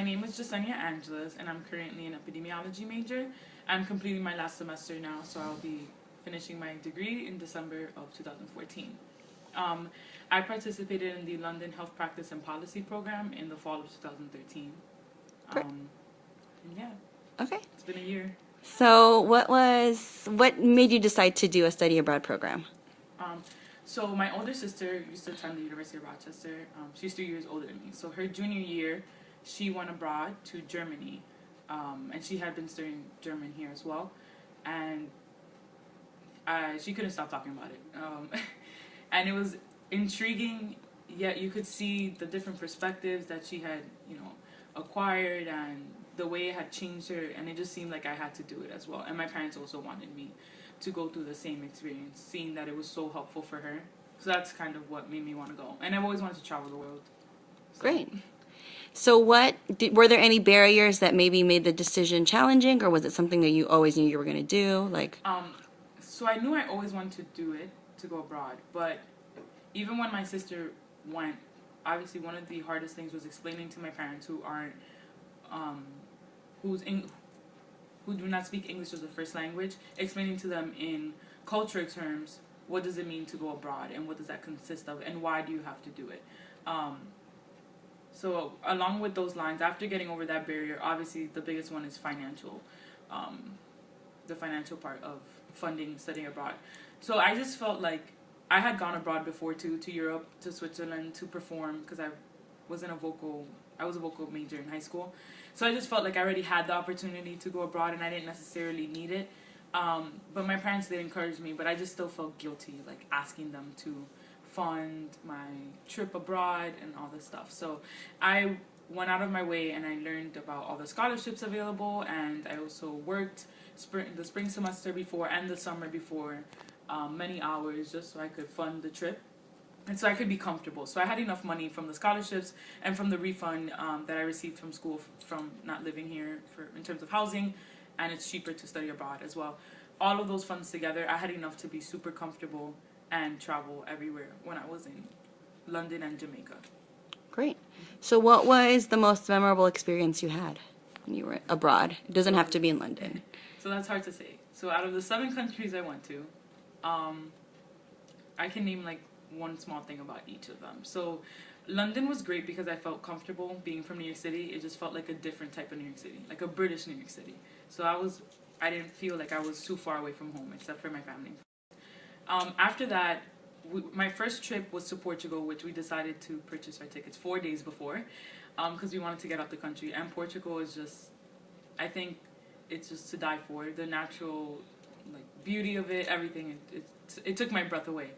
my name is Jesenia Angeles, and I'm currently an epidemiology major. I'm completing my last semester now, so I'll be finishing my degree in December of 2014. I participated in the London Health Practice and Policy program in the fall of 2013. And yeah. Okay. It's been a year. So what made you decide to do a study abroad program? So my older sister used to attend the University of Rochester. She's 3 years older than me. So her junior year, she went abroad to Germany. And she had been studying German here as well. And she couldn't stop talking about it. And it was intriguing, yet you could see the different perspectives that she had, acquired, and the way it had changed her, and it just seemed like I had to do it as well. And my parents also wanted me to go through the same experience, seeing that it was so helpful for her. So that's kind of what made me want to go. And I've always wanted to travel the world. So. Great. So were there any barriers that maybe made the decision challenging, or was it something that you always knew you were going to do? So I knew I always wanted to do it, to go abroad. But even when my sister went, obviously one of the hardest things was explaining to my parents who aren't, who do not speak English as a first language, explaining to them in cultural terms, what does it mean to go abroad, and what does that consist of, and why do you have to do it? So along with those lines, after getting over that barrier, obviously the biggest one is financial, the financial part of funding studying abroad. So I just felt like I had gone abroad before to Europe, to Switzerland to perform, because I was a vocal major in high school. So I just felt like I already had the opportunity to go abroad, and I didn't necessarily need it. But my parents did encourage me, but I just still felt guilty, like asking them to fund my trip abroad and all this stuff. So I went out of my way, and I learned about all the scholarships available, and I also worked the spring semester before and the summer before, many hours, just so I could fund the trip. And so I could be comfortable. So I had enough money from the scholarships and from the refund that I received from school from not living here in terms of housing, and it's cheaper to study abroad as well. All of those funds together, I had enough to be super comfortable and travel everywhere when I was in London and Jamaica. Great. So what was the most memorable experience you had when you were abroad? It doesn't have to be in London. So that's hard to say. So out of the 7 countries I went to, I can name like one small thing about each of them. So London was great because I felt comfortable being from New York City. It just felt like a different type of New York City, like a British New York City. So I didn't feel like I was too far away from home, except for my family. After that, my first trip was to Portugal, which we decided to purchase our tickets 4 days before, because we wanted to get out the country. And Portugal is just, I think, it's just to die for. The natural, beauty of it, everything. It took my breath away.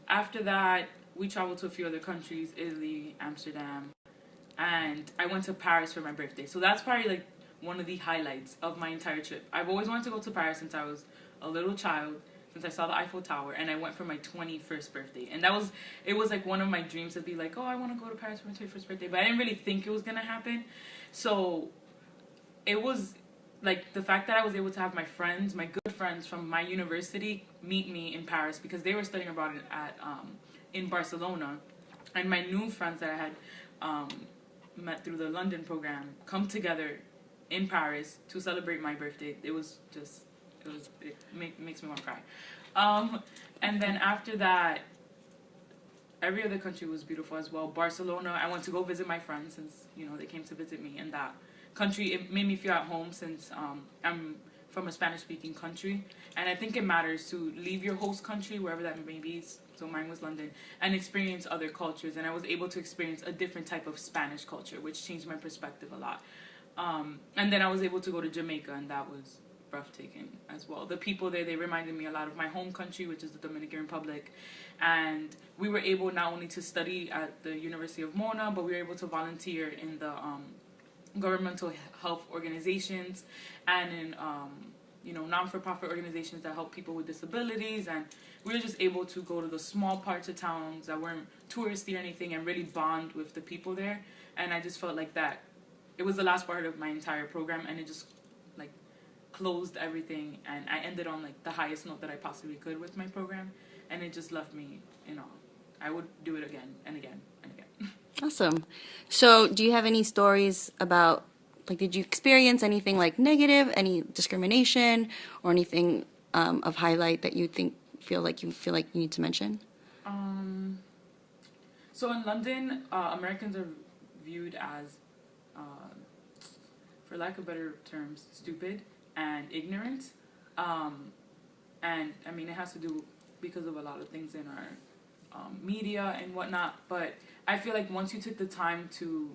After that, we traveled to a few other countries, Italy, Amsterdam, and I went to Paris for my birthday. So that's probably one of the highlights of my entire trip. I've always wanted to go to Paris since I was a little child, since I saw the Eiffel Tower, and I went for my 21st birthday. And it was one of my dreams to be like, oh, I want to go to Paris for my 21st birthday, but I didn't really think it was going to happen. So it was the fact that I was able to have my good friends from my university meet me in Paris, because they were studying abroad in Barcelona, and my new friends that I had met through the London program come together in Paris to celebrate my birthday. It makes me want to cry. And then after that, every other country was beautiful as well. Barcelona, I went to go visit my friends since they came to visit me in that country. It made me feel at home since I'm from a Spanish-speaking country, and I think it matters to leave your host country, wherever that may be. So mine was London, and experience other cultures, and I was able to experience a different type of Spanish culture, which changed my perspective a lot. And then I was able to go to Jamaica, and that was breathtaking as well. The people there, they reminded me a lot of my home country, which is the Dominican Republic, and we were able not only to study at the University of Mona, but we were able to volunteer in the governmental health organizations and in non-for-profit organizations that help people with disabilities, and we were just able to go to the small parts of towns that weren't touristy or anything and really bond with the people there. And I just felt like that it was the last part of my entire program, and it just closed everything, and I ended on the highest note that I possibly could with my program, and it just left me in awe. I would do it again and again and again. Awesome. So, do you have any stories about, like, did you experience anything like negative, any discrimination, or anything of highlight that you feel like you need to mention? Um, so in London, Americans are viewed as, for lack of better terms, stupid and ignorant. And I mean, it has to do because of a lot of things in our media and whatnot. But I feel like once you took the time to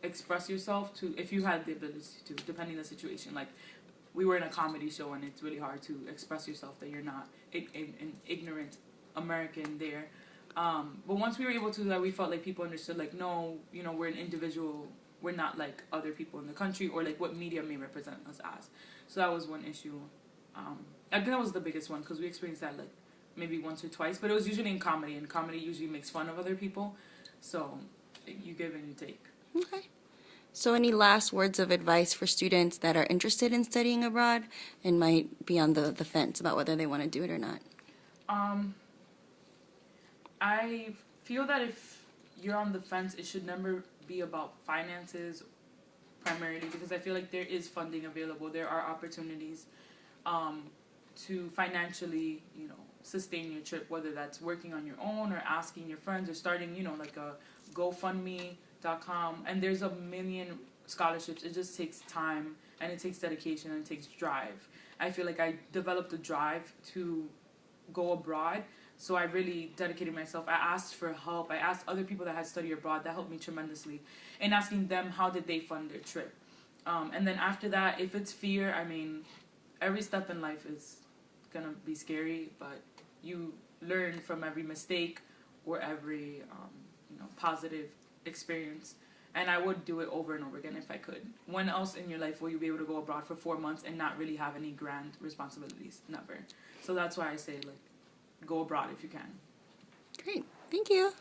express yourself, to if you had the ability to, depending on the situation, like we were in a comedy show and it's really hard to express yourself that you're not an ignorant American there. But once we were able to do that, we felt like people understood, like, no, you know, we're an individual. We're not like other people in the country or like what media may represent us as. So that was one issue. I think that was the biggest one because we experienced that like maybe once or twice, but it was usually in comedy, and comedy usually makes fun of other people. So you give and you take. Okay. So, any last words of advice for students that are interested in studying abroad and might be on the fence about whether they want to do it or not? I feel that if you're on the fence, it should never be about finances primarily, because I feel like there is funding available. There are opportunities to financially, you know, sustain your trip, whether that's working on your own or asking your friends or starting, you know, like a GoFundMe.com. And there's a million scholarships. It just takes time and it takes dedication and it takes drive. I feel like I developed a drive to go abroad. So I really dedicated myself. I asked for help. I asked other people that had studied abroad. That helped me tremendously. And asking them how did they fund their trip. And then after that, if it's fear, I mean, every step in life is going to be scary, but you learn from every mistake or every positive experience. And I would do it over and over again if I could. When else in your life will you be able to go abroad for 4 months and not really have any grand responsibilities? Never. So that's why I say, like, go abroad if you can. Great. Thank you.